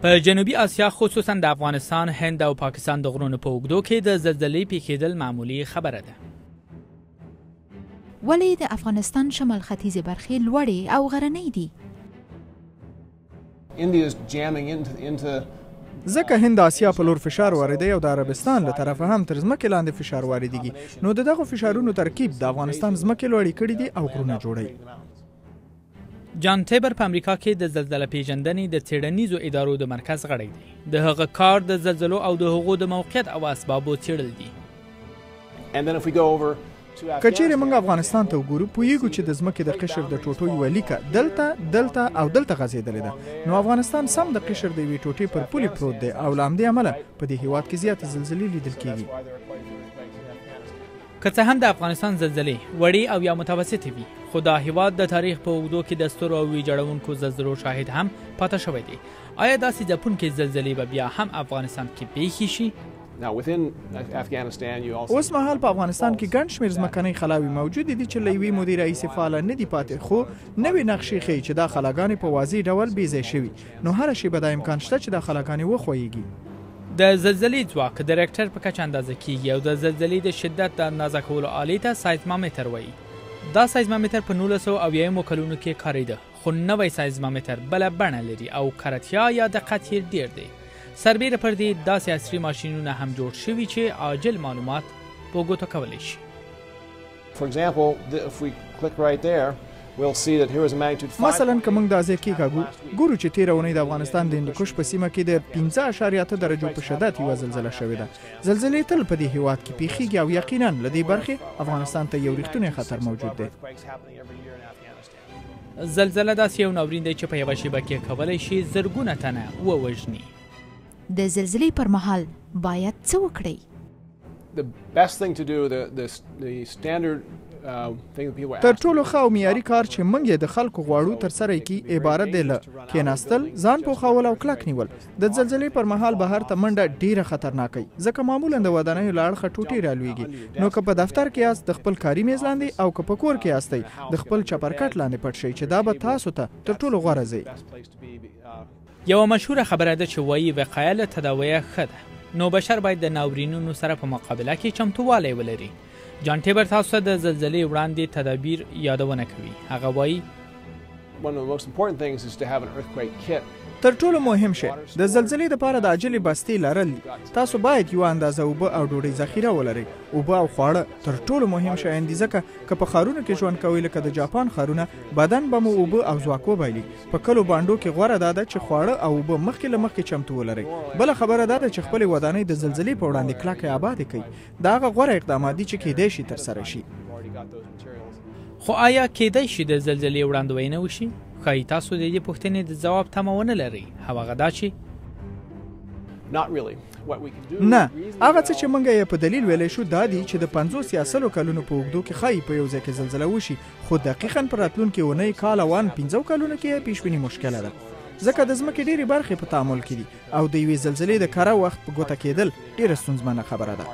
په جنوبي آسیا خصوصا د افغانستان، هند او پاکستان د غرونو په اوږدو کې د زلزلې پیښېدل معمولي خبره ده. ولې د افغانستان شمال ختیځې برخې لوړې او غرنۍ دي؟ ځکه هند آسیا په لور فشار واردوي او د عربستان له طرفه هم تر ځمکې لاندې فشار واردېږي، نو د دغو فشارونو ترکیب د افغانستان ځمکې لوړې کړي دي او غرونه جوړوي. جان تیبر په امریکا کې د زلزله پیژندنې د څېړنیزو ادارو د مرکز غړی دی. د هغه کار د زلزلو او د هغو د موقعیت او اسبابو څېړل دي. که چیرې موږ افغانستان ته وګورو، پوهیږو چې د ځمکې د قشر د ټوټو یوه لیکه دلته او دلته غځېدلې ده، نو افغانستان سم د قشر د یوې ټوټې پر پولې پروت دی او له همدې امله په دې هېواد کې زیاتې زلزلې لیدل کېږي. که څه هم د افغانستان زلزلې وړې او یا متوسطې وي، خو دا هېواد د تاریخ په اوږدو کې د سترو او ویجاړونکو زلزلو شاهد هم پاتې شوی دی. آیا داسې ځپونکې زلزلې به بیا هم افغانستان کې پیښې شي؟ اوس مهال په افغانستان کې ګڼ شمېر ځمکنۍ خلاوې موجودې دي چې له یوې مودې راهیسې فعاله نه دي پاتې، خو نوې نقشې ښیي چې دا خلاګانې په واضح ډول بې ځای شوي، نو هره شیبه دا امکان شته چې دا خلاګانې وښویېږي. د زلزلې ځواک د ریکټر په کچه اندازه کیږي او د زلزلې د شدت د اندازه کولو آلې ته سایزمامتر وایي. دا سایزمامتر په 1990 کلونو کې کارېده، خو نوی سایزمامتر بله بڼه لري او کارتیا یا دقت یې ډېر دی. سربیره پر دې داسې عصري ماشینونه هم جوړ شوي چې عاجل معلومات په ګوتو کولی شي. مثلا که موږ دا ځای کېکاږو، ګورو چې تېره اونۍ د افغانستان د هندوکش په سیمه کې د 15.8 درجو په شدت یوه زلزله شوې ده. زلزلې تل په دې هېواد کې پیښیږي او یقینا له دې برخې افغانستان ته یو ریښتونی خطر موجود دی. زلزله داسې یو ناورین دی چې په یوه شیبه کې کولی شي زرګونه تنه ووژني. د زلزلې پر مهال باید څه وکړئ؟ تر ټولو ښه او معیاري کار چې موږ یې د خلکو غواړو ترسره کړي عبارت دی له کېناستل، ځان پوښول او کلک نیول. د زلزلې پر مهال بهر ته منډه ډیره خطرناکه وي، ځکه معمولا د ودانیو له اړخه ټوټې رالویږي، نو که په دفتر کې یاست د خپل کاري میز لاندې او که په کور کې یاستئ د خپل چپرکټ لاندې پټ شئ چې دا به تاسو ته تر ټولو غوره ځای. یوه مشهوره خبره ده چې وایي وقایه له تداویه ښه ده، نو بشر باید د ناورینونو سره په مقابله کې چمتووالی ولري. جان تیبر تاسو ته د زلزلې وړاندې تدابیر یادونه کوي. هغه وایي تر ټولو مهم شی د زلزلې دپاره د عاجلې بستې لرل دي. تاسو باید یوه اندازه اوبه او ډوډۍ ذخیره ولرئ. اوبه او خواړه تر ټولو مهم شیان دي، ځکه که په ښارونو کې ژوند کوئ لکه د جاپان ښارونه، بدن به مو اوبه او ځواک وبایلي. په کلو بانډو کې غوره دا ده چې خواړه او اوبه مخکې له مخکې چمتو ولرئ. بله خبره دا ده چې خپلې ودانۍ د زلزلې په وړاندې کلکې آبادې کړئ. دا هغه غوره اقدامات دي چې کیدای شي ترسره شي. خو آیا کیدای شي د زلزلې وړاندوینه وشي؟ ښایي تاسو د دې پوښتنې د ځواب تمه ونه لرئ. هغه دا چې نه، هغه څه چې موږ یې په دلیل ویلی شو دا دي چې د 50 یا 100 کلونو په اوږدو کې ښایي په یو ځای کې زلزله وشي، خو دقیقاً په راتلونکې اونۍ، کال او 15 کلونو کې یې پیشبیني مشکله ده، ځکه د ځمکې ډېرې برخې په تعامل کې دي او د یوې زلزلې د کره وخت په ګوته کېدل ډېره ستونزمنه خبره ده.